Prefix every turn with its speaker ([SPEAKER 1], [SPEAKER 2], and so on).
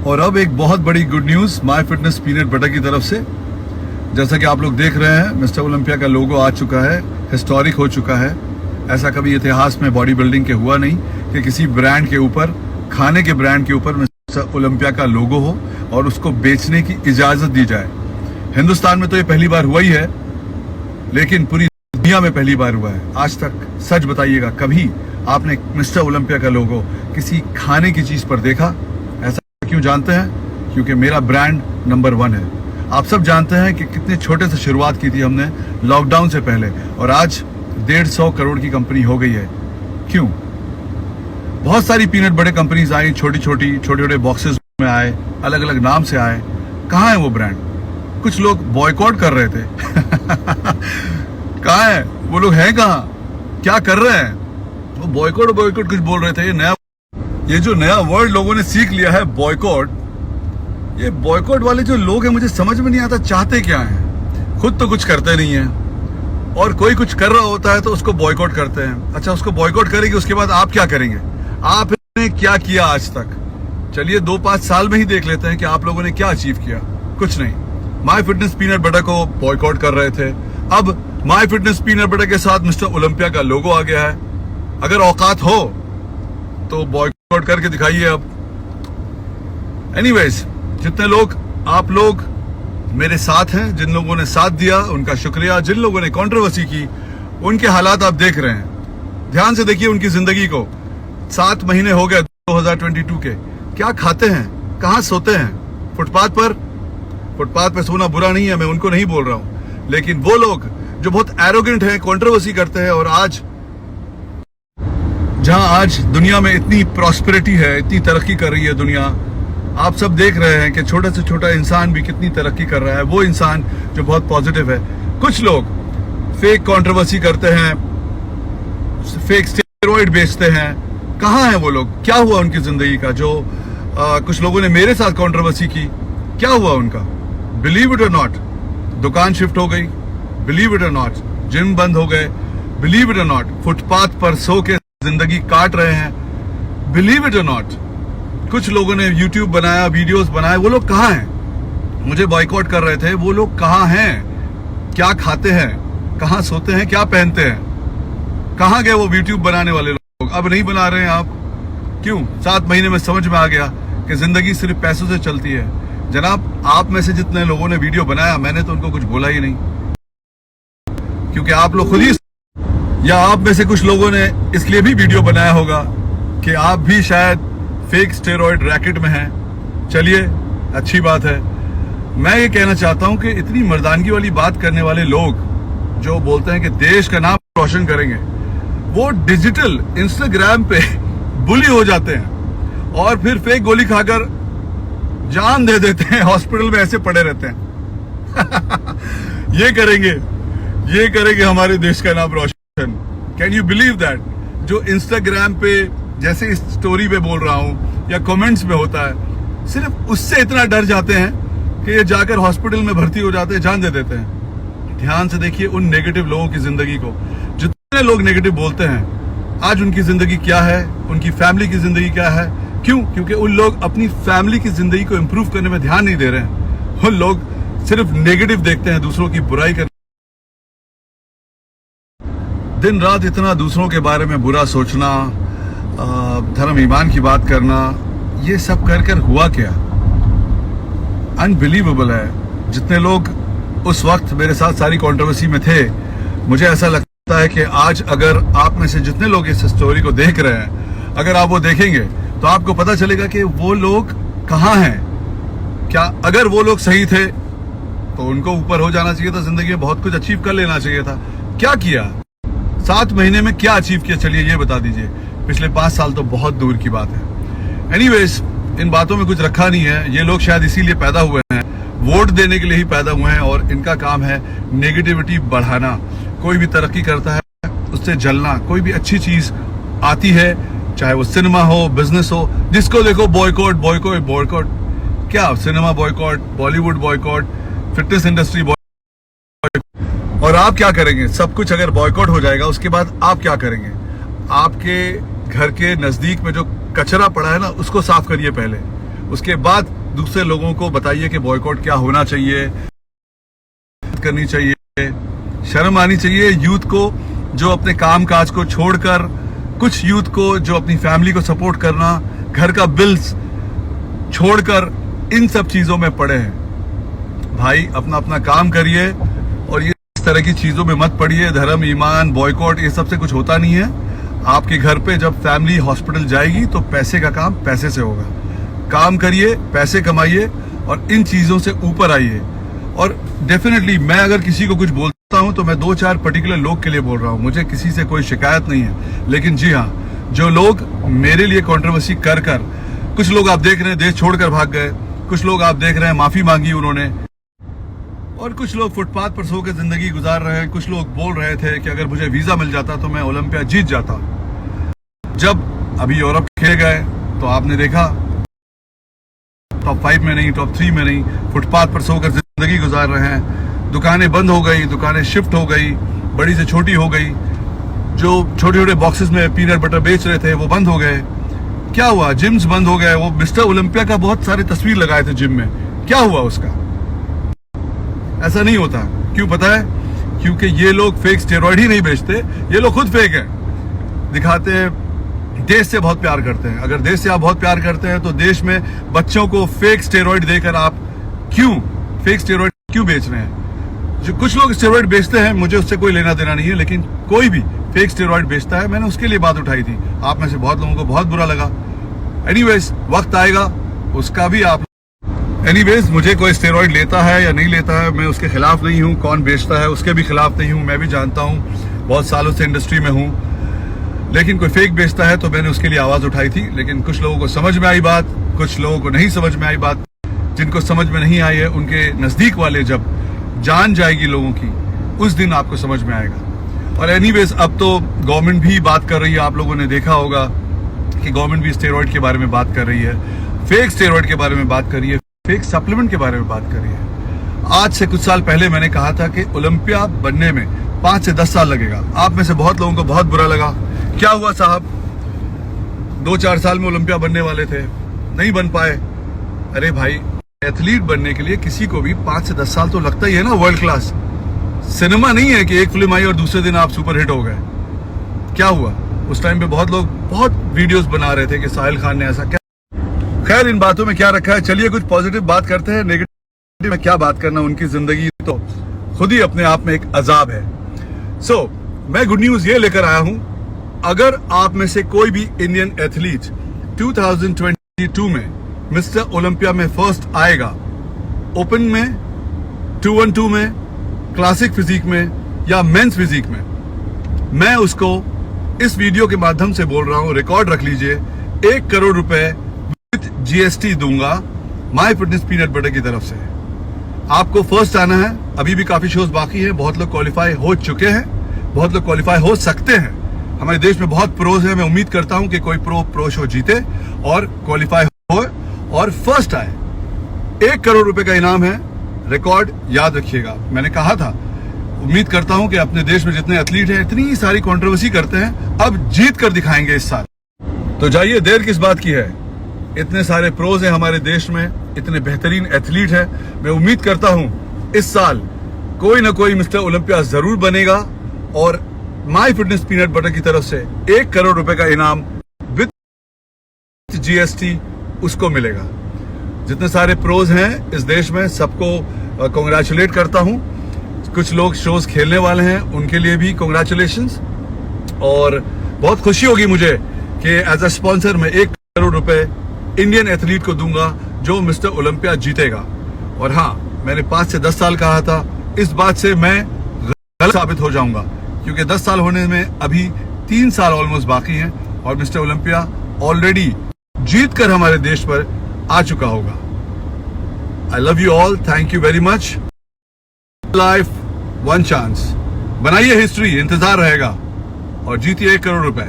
[SPEAKER 1] और अब एक बहुत बड़ी good news my fitness peanut butter की तरफ से। जैसा कि आप लोग देख रहे हैं, मिस्टर ओलंपिया का लोगो आ चुका है, हिस्टोरिक हो चुका है। ऐसा कभी इतिहास में बॉडी बिल्डिंग के हुआ नहीं कि किसी ब्रांड के ऊपर, खाने के ब्रांड के ऊपर मिस्टर ओलंपिया का लोगो हो और उसको बेचने की इजाजत दी जाए। हिंदुस्तान में तो ये पहली बार हुआ ही है, लेकिन पूरी दुनिया में पहली बार हुआ है। आज तक सच बताइएगा, कभी आपने मिस्टर ओलंपिया का लोगो किसी खाने की चीज पर देखा? ऐसा क्यों जानते हैं? क्योंकि मेरा ब्रांड नंबर 1 है। आप सब जानते हैं कि कितने छोटे से शुरुआत की थी हमने लॉकडाउन से पहले, और आज 150 करोड़ की कंपनी हो गई है। क्यों? बहुत सारी पीनट बटर कंपनीज आई, छोटे छोटे बॉक्सेस में आए, अलग अलग नाम से आए। कहाँ है वो ब्रांड? कुछ लोग बॉयकॉट कर रहे थे कहाँ है वो लोग? हैं कहाँ? क्या कर रहे हैं वो? बॉयकॉट कुछ बोल रहे थे। ये जो नया वर्ड लोगों ने सीख लिया है, बॉयकॉट, ये बॉयकॉट वाले जो लोग हैं, मुझे समझ में नहीं आता चाहते क्या हैं। खुद तो कुछ करते नहीं है, और कोई कुछ कर रहा होता है तो उसको बॉयकॉट करते हैं। अच्छा, उसको बॉयकॉट करेंगे, उसके बाद आप क्या करेंगे? आपने क्या किया आज तक? चलिए 2-5 साल में ही देख लेते हैं कि आप लोगों ने क्या अचीव किया। कुछ नहीं। माय फिटनेस पीनट बटर को बॉयकॉट कर रहे थे, अब माय फिटनेस पीनट बटर के साथ मिस्टर ओलंपिया का लोगो आ गया है। अगर औकात हो तो बॉयकॉट करके दिखाइए अब। एनीवेज, जितने लोग आप लोग मेरे साथ हैं, जिन लोगों ने साथ दिया उनका शुक्रिया। जिन लोगों ने कंट्रोवर्सी की, उनके हालात आप देख रहे हैं। ध्यान से देखिए उनकी जिंदगी को। 7 महीने हो गए 2022 के। क्या खाते हैं, कहाँ सोते हैं? फुटपाथ पर। फुटपाथ पे सोना बुरा नहीं है, मैं उनको नहीं बोल रहा हूं, लेकिन वो लोग जो बहुत एरोगेंट हैं, कंट्रोवर्सी करते हैं, और आज जहां आज दुनिया में इतनी प्रॉस्पेरिटी है, इतनी तरक्की कर रही है दुनिया, आप सब देख रहे हैं कि छोटा से छोटा इंसान भी कितनी तरक्की कर रहा है। वो इंसान जो बहुत पॉजिटिव है। कुछ लोग फेक कंट्रोवर्सी करते हैं, फेक स्टेरॉइड बेचते हैं। कहाँ हैं वो लोग? क्या हुआ उनकी जिंदगी का? जो कुछ लोगों ने मेरे साथ कंट्रोवर्सी की, क्या हुआ उनका? बिलीव इट और नॉट, दुकान शिफ्ट हो गई। बिलीव इट और नॉट, जिम बंद हो गए। बिलीव इट और नॉट, फुटपाथ पर सो के जिंदगी काट रहे हैं। बिलीव इट और नॉट, कुछ लोगों ने यूट्यूब बनाया, वीडियोस बनाए। वो लोग कहाँ हैं? मुझे बॉयकॉट कर रहे थे। वो लोग कहाँ हैं? क्या खाते हैं, कहाँ सोते हैं, क्या पहनते हैं? कहाँ गए वो वीडियो बनाने वाले लोग? अब नहीं बना रहे हैं आप। क्यों? 7 महीने में समझ में आ गया कि जिंदगी सिर्फ पैसों से चलती है। जनाब, आप में से जितने लोगों ने वीडियो बनाया, मैंने तो उनको कुछ बोला ही नहीं, क्योंकि आप लोग खुद ही, या आप में से कुछ लोगों ने इसलिए भी वीडियो बनाया होगा कि आप भी शायद फेक स्टेरॉइड रैकेट में हैं। चलिए, अच्छी बात है। मैं ये कहना चाहता हूं कि इतनी मर्दानगी वाली बात करने वाले लोग जो बोलते हैं कि देश का नाम रोशन करेंगे, वो डिजिटल इंस्टाग्राम पे बुली हो जाते हैं और फिर फेक गोली खाकर जान दे देते हैं, हॉस्पिटल में ऐसे पड़े रहते हैं। ये करेंगे हमारे देश का नाम रोशन। Can you believe that? जो इंस्टाग्राम पे, जैसे इस स्टोरी पे बोल रहा हूं या कमेंट्स में होता है, सिर्फ उससे इतना डर जाते हैं कि ये जाकर हॉस्पिटल में भर्ती हो जाते हैं, जान दे देते हैं। ध्यान से देखिए उन नेगेटिव लोगों की जिंदगी को। जितने लोग नेगेटिव बोलते हैं, आज उनकी जिंदगी क्या है, उनकी फैमिली की जिंदगी क्या है? क्यों? क्योंकि उन लोग अपनी फैमिली की जिंदगी को इंप्रूव करने में ध्यान नहीं दे रहे हैं। उन लोग सिर्फ नेगेटिव देखते हैं, दूसरों की बुराई करते, दिन रात इतना दूसरों के बारे में बुरा सोचना, धर्म ईमान की बात करना, ये सब कर हुआ क्या? अनबिलीवेबल है। जितने लोग उस वक्त मेरे साथ सारी कंट्रोवर्सी में थे, मुझे ऐसा लगता है कि आज अगर आप में से जितने लोग इस स्टोरी को देख रहे हैं, अगर आप वो देखेंगे तो आपको पता चलेगा कि वो लोग कहाँ हैं। क्या अगर वो लोग सही थे तो उनको ऊपर हो जाना चाहिए था, जिंदगी में बहुत कुछ अचीव कर लेना चाहिए था। क्या किया? 7 महीने में क्या अचीव किया? चलिए ये बता दीजिए। पिछले 5 साल तो बहुत दूर की बात है। एनीवेज, इन बातों में कुछ रखा नहीं है। ये लोग शायद इसीलिए पैदा हुए हैं, वोट देने के लिए ही पैदा हुए हैं, और इनका काम है नेगेटिविटी बढ़ाना। कोई भी तरक्की करता है उससे जलना। कोई भी अच्छी चीज आती है, चाहे वो सिनेमा हो, बिजनेस हो, जिसको देखो बॉयकॉट बॉयकॉट बॉयकॉट। क्या? Cinema boycott, Bollywood boycott, fitness industry boycott. और आप क्या करेंगे? सब कुछ अगर बॉयकॉट हो जाएगा, उसके बाद आप क्या करेंगे? आपके घर के नजदीक में जो कचरा पड़ा है ना, उसको साफ करिए पहले। उसके बाद दूसरे लोगों को बताइए कि बॉयकॉट क्या होना चाहिए, करनी चाहिए। शर्म आनी चाहिए यूथ को, जो अपने काम काज को छोड़कर, कुछ यूथ को जो अपनी फैमिली को सपोर्ट करना, घर का बिल्स छोड़कर इन सब चीजों में पड़े हैं। भाई अपना अपना काम करिए और ये इस तरह की चीजों में मत पड़िए। धर्म, ईमान, बॉयकॉट, ये सब से कुछ होता नहीं है। आपके घर पे जब फैमिली हॉस्पिटल जाएगी तो पैसे का काम पैसे से होगा। काम करिए, पैसे कमाइए और इन चीजों से ऊपर आइए। और डेफिनेटली मैं अगर किसी को कुछ बोलता हूं तो मैं 2-4 पर्टिकुलर लोग के लिए बोल रहा हूं, मुझे किसी से कोई शिकायत नहीं है। लेकिन जी हाँ, जो लोग मेरे लिए कंट्रोवर्सी कर कर, कुछ लोग आप देख रहे हैं देश छोड़कर भाग गए, कुछ लोग आप देख रहे हैं माफी मांगी उन्होंने, और कुछ लोग फुटपाथ पर सो के जिंदगी गुजार रहे हैं। कुछ लोग बोल रहे थे कि अगर मुझे वीजा मिल जाता तो मैं ओलंपिया जीत जाता। जब अभी यूरोप खेले गए तो आपने देखा टॉप 5 में नहीं, टॉप 3 में नहीं, फुटपाथ पर सोकर जिंदगी गुजार रहे हैं। दुकानें बंद हो गई, दुकानें शिफ्ट हो गई, बड़ी से छोटी हो गई। जो छोटे छोटे बॉक्सेस में पीनट बटर बेच रहे थे वो बंद हो गए। क्या हुआ? जिम्स बंद हो गए। वो मिस्टर ओलंपिया का बहुत सारे तस्वीर लगाए थे जिम में, क्या हुआ उसका? ऐसा नहीं होता। क्यों पता है? क्योंकि ये लोग फेक स्टेरॉइड ही नहीं बेचते, ये लोग खुद फेक हैं, दिखाते हैं देश से बहुत प्यार करते हैं। अगर देश से आप बहुत प्यार करते हैं तो देश में बच्चों को फेक स्टेरॉइड देकर आप क्यों फेक स्टेरॉइड क्यों बेच रहे हैं? जो कुछ लोग स्टेरॉइड बेचते हैं, मुझे उससे कोई लेना देना नहीं है, लेकिन कोई भी फेक स्टेरॉइड बेचता है, मैंने उसके लिए बात उठाई थी। आप में से बहुत लोगों को बहुत बुरा लगा। एनीवेज, वक्त आएगा उसका भी आप। एनीवेज, मुझे कोई स्टेरॉइड लेता है या नहीं लेता है, मैं उसके खिलाफ नहीं हूँ। कौन बेचता है उसके भी खिलाफ नहीं हूँ। मैं भी जानता हूँ, बहुत सालों से इंडस्ट्री में हूँ। लेकिन कोई फेक बेचता है तो मैंने उसके लिए आवाज उठाई थी। लेकिन कुछ लोगों को समझ में आई बात, कुछ लोगों को नहीं समझ में आई बात। जिनको समझ में नहीं आई है, उनके नजदीक वाले जब जान जाएगी लोगों की, उस दिन आपको समझ में आएगा। और एनीवेज, अब तो गवर्नमेंट भी बात कर रही है। आप लोगों ने देखा होगा कि गवर्नमेंट भी स्टेरॉइड के बारे में बात कर रही है, फेक स्टेरॉइड के बारे में बात कर रही है, फेक सप्लीमेंट के बारे में बात कर रही है। आज से कुछ साल पहले मैंने कहा था कि ओलंपिया बनने में 5 से 10 साल लगेगा। आप में से बहुत लोगों को बहुत बुरा लगा। क्या हुआ साहब? 2-4 साल में ओलंपिया बनने वाले थे, नहीं बन पाए। अरे भाई, एथलीट बनने के लिए किसी को भी 5 से 10 साल तो लगता ही है ना। वर्ल्ड क्लास सिनेमा नहीं है कि एक फिल्म आई और दूसरे दिन आप सुपर हिट हो गए। क्या हुआ? उस टाइम पे बहुत लोग बहुत वीडियोस बना रहे थे कि साहिल खान ने ऐसा क्या। खैर, इन बातों में क्या रखा है, चलिए कुछ पॉजिटिव बात करते हैं। नेगेटिव में क्या बात करना, उनकी जिंदगी तो खुद ही अपने आप में एक अजाब है। सो मैं गुड न्यूज ये लेकर आया हूं, अगर आप में से कोई भी इंडियन एथलीट 2022 में मिस्टर ओलंपिया में फर्स्ट आएगा, ओपन में, 212 में, क्लासिक फिजिक में या मेंस फिजिक में, मैं उसको इस वीडियो के माध्यम से बोल रहा हूं, रिकॉर्ड रख लीजिए, 1 करोड़ रुपए विद GST दूंगा माय फिटनेस पीनट बटर की तरफ से। आपको फर्स्ट आना है। अभी भी काफी शोज बाकी है, बहुत लोग क्वालिफाई हो चुके हैं, बहुत लोग क्वालिफाई हो सकते हैं। हमारे देश में बहुत प्रोज है। मैं उम्मीद करता हूं कि कोई प्रो शो जीते और क्वालिफाई हो और फर्स्ट आए। 1 करोड़ रुपए का इनाम है। रिकॉर्ड याद रखिएगा, मैंने कहा था। उम्मीद करता हूं कि अपने देश में जितने एथलीट हैं, इतनी सारी कंट्रोवर्सी करते हैं, अब जीत कर दिखाएंगे इस साल। तो जाइए, देर किस बात की है? इतने सारे प्रोज हैं हमारे देश में, इतने बेहतरीन एथलीट हैं। मैं उम्मीद करता हूं इस साल कोई ना कोई मिस्टर ओलंपिया जरूर बनेगा और माय फिटनेस पीनट बटर की तरफ से 1 करोड़ रुपए का इनाम विद GST उसको मिलेगा। जितने सारे प्रोज हैं इस देश में, सबको कॉन्ग्रेचुलेट करता हूं। कुछ लोग शोज खेलने वाले हैं, उनके लिए भी कॉन्ग्रेचुलेशंस। और बहुत खुशी होगी मुझे कि एज अ स्पॉन्सर मैं 1 करोड़ रुपए इंडियन एथलीट को दूंगा जो मिस्टर ओलंपिया जीतेगा। और हाँ, मैंने 5 से 10 साल कहा था, इस बात से मैं गलत साबित हो जाऊंगा, क्योंकि 10 साल होने में अभी 3 साल ऑलमोस्ट बाकी हैं और मिस्टर ओलंपिया ऑलरेडी जीत कर हमारे देश पर आ चुका होगा। I love you all, thank you very much. Life one chance, बनाइए हिस्ट्री, इंतजार रहेगा और जीतिए 1 करोड़ रुपए।